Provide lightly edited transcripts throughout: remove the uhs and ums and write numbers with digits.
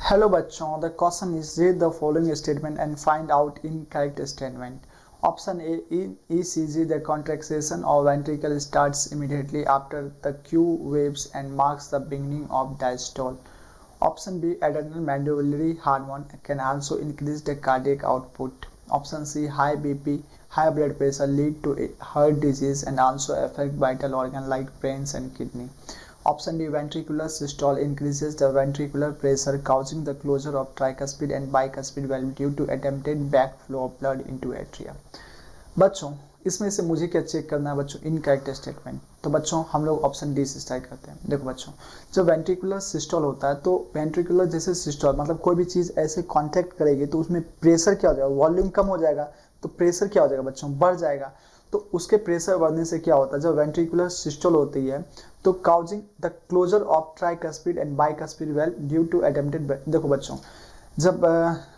Hello बच्चों, the question is read the following statement and find out incorrect statement. Option A, in ECG the contraction of ventricle starts immediately after the Q waves and marks the beginning of diastole. Option B, adrenal medullary hormone can also increase the cardiac output. Option C, high BP, high blood pressure lead to heart disease and also affect vital organ like brains and kidney. Option D, ventricular systole increases the ventricular pressure causing the closure of tricuspid and bicuspid valve due to attempted backflow of blood into atria. बच्चों इसमें से मुझे क्या check करना है बच्चों, incorrect statement. तो बच्चों हम लोग ऑप्शन डी से स्टार्ट करते हैं। देखो बच्चों, जब वेंट्रिकुलर सिस्टोल होता है तो वेंट्रिकुलर जैसे सिस्टोल मतलब कोई भी चीज़ ऐसे कॉन्टैक्ट करेगी तो उसमें प्रेशर क्या हो जाएगा, वॉल्यूम कम हो जाएगा तो प्रेशर क्या हो जाएगा बच्चों, बढ़ जाएगा। तो उसके प्रेशर बढ़ने से क्या होता है, जब वेंट्रिकुलर सिस्टोल होती है तो causing the closure of tricuspid and bicuspid valve due to attempted. देखो बच्चों, जब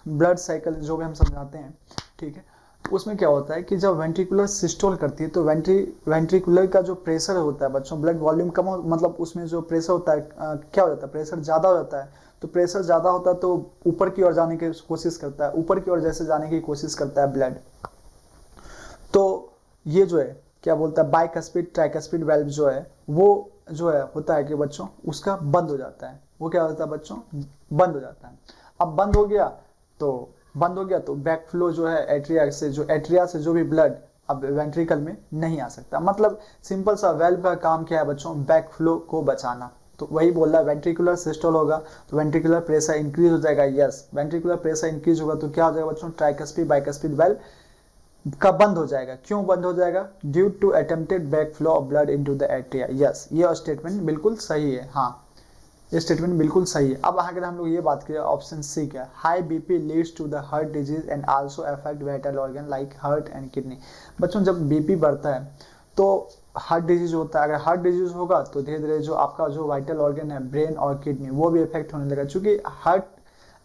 ब्लड साइकिल जो भी हम समझाते हैं, ठीक है, उसमें क्या होता है कि जब वेंट्रिकुलर सिस्टोल करती है तो वेंट्रिकुलर का जो प्रेशर होता है बच्चों, ब्लड वॉल्यूम कम हो, मतलब उसमें जो प्रेशर होता है क्या हो जाता है, प्रेशर ज़्यादा हो जाता है। तो प्रेशर ज़्यादा होता है तो ऊपर की ओर जाने की कोशिश करता है, ऊपर की ओर जैसे जाने की कोशिश करता है ब्लड, तो ये जो है क्या बोलता है, बाइकस्पिड ट्राइकस्पिड वाल्व जो है वो जो है होता है कि बच्चों उसका बंद हो जाता है। वो क्या होता है बच्चों, बंद हो जाता है। अब बंद हो गया तो बैक फ्लो जो है एट्रिया से जो भी ब्लड अब वेंट्रिकल में नहीं आ सकता। मतलब सिंपल सा वेल्व का काम क्या है बच्चों, बैक फ्लो को बचाना। तो वही बोल रहा है वेंट्रिकुलर सिस्टोल होगा तो वेंट्रिकुलर प्रेशर इंक्रीज हो जाएगा। यस, वेंट्रिकुलर प्रेशर इंक्रीज होगा तो क्या हो जाएगा बच्चों, ट्राइकस्पिड बाइकस्पिड वेल्व का बंद हो जाएगा। क्यों बंद हो जाएगा, due to attempted back flow of blood into the atria. Yes, ये स्टेटमेंट बिल्कुल सही है। हाँ, ये स्टेटमेंट बिल्कुल सही है। अब अगर हम लोग ये बात करें ऑप्शन सी क्या, high BP leads to the heart disease and also affect vital organ like heart and kidney. बच्चों जब बीपी बढ़ता है तो हार्ट डिजीज होता है। अगर हार्ट डिजीज होगा तो धीरे धीरे जो आपका जो वाइटल ऑर्गन है, ब्रेन और किडनी, वो भी इफेक्ट होने लगा। क्योंकि हार्ट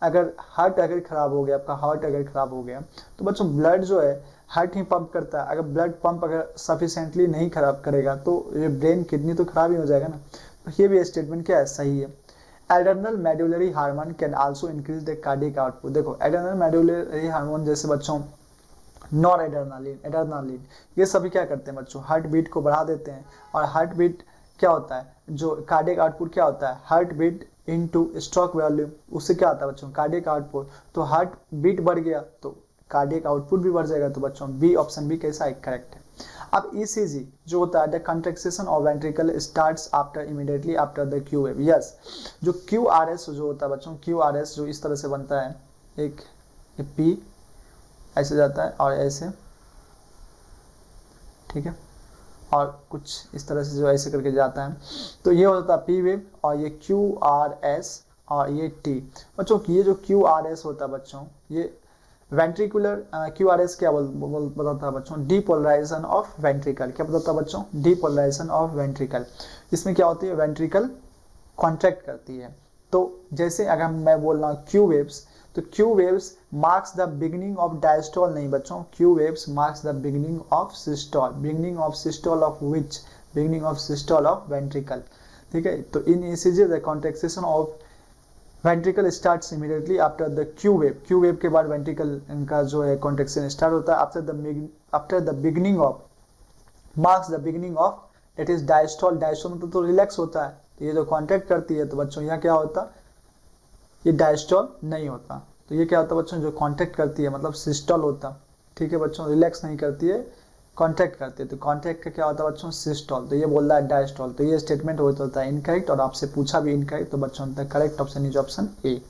अगर खराब हो गया, आपका हार्ट अगर खराब हो गया तो बच्चों ब्लड जो है हार्ट ही पंप करता है। अगर ब्लड पंप अगर सफिशिएंटली नहीं खराब करेगा तो ये ब्रेन किडनी तो खराब ही हो जाएगा ना। तो ये भी स्टेटमेंट क्या है, सही है। Adrenal medullary hormone can also increase the cardiac output. देखो एड्रेनल मेडुलरी हार्मोन जैसे बच्चों नॉर एड्रेनालिन, ये सभी क्या करते हैं बच्चों, हार्ट बीट को बढ़ा देते हैं। और हार्ट बीट क्या होता है, जो कार्डियक आउटपुट क्या होता है, heart beat into stroke volume, उससे क्या आता है बच्चों, कार्डियक आउटपुट। तो हार्ट बीट बढ़ गया तो कार्डियक आउटपुट भी बढ़ जाएगा। तो बच्चों बी, ऑप्शन बी कैसा है, करेक्ट है। अब ईसीजी जो होता है, the contraction of ventricle starts after immediately after the Q wave. Yes, जो क्यूआरएस जो होता है बच्चों, क्यूआरएस जो इस तरह से बनता है, एक पी ऐसे जाता है और ऐसे, ठीक है, और कुछ इस तरह से जो ऐसे करके जाता है, तो ये होता है पी वेव और ये क्यू आर एस और ये टी। बच्चों ये जो क्यू आर एस होता है बच्चों, ये वेंट्रिकुलर क्यू आर एस क्या बताता है बच्चों, डीपोलराइजेशन ऑफ वेंट्रिकल। क्या बताता है बच्चों, डीपोलराइजेशन ऑफ वेंट्रिकल। इसमें क्या होती है, वेंट्रिकल कॉन्ट्रैक्ट करती है। तो जैसे अगर मैं बोल रहा हूँ क्यू वेव्स, तो Q waves marks the beginning of diastole नहीं बच्चों, Q waves marks the beginning of systole. Beginning of systole of which, beginning of systole of ventricle. ठीक है, तो in ECG the contraction of ventricle starts immediately after the Q wave. Q wave के बाद ventricle का जो है contraction start होता है after the beginning of, marks the beginning of, it is diastole. Diastole मतलब तो रिलैक्स होता है, तो ये जो कॉन्ट्रैक्ट करती है तो बच्चों यहाँ क्या होता, ये डायस्टोल नहीं होता। तो ये क्या होता है बच्चों, जो कॉन्ट्रैक्ट करती है मतलब सिस्टोल होता। ठीक है बच्चों, रिलैक्स नहीं करती है, कॉन्ट्रैक्ट करती है। तो कॉन्ट्रैक्ट का क्या होता है बच्चों, सिस्टोल। तो ये बोल रहा है डायस्टोल। तो ये स्टेटमेंट होता है इनकरेक्ट और आपसे पूछा भी इनकरेक्ट। तो बच्चों the correct option is option A.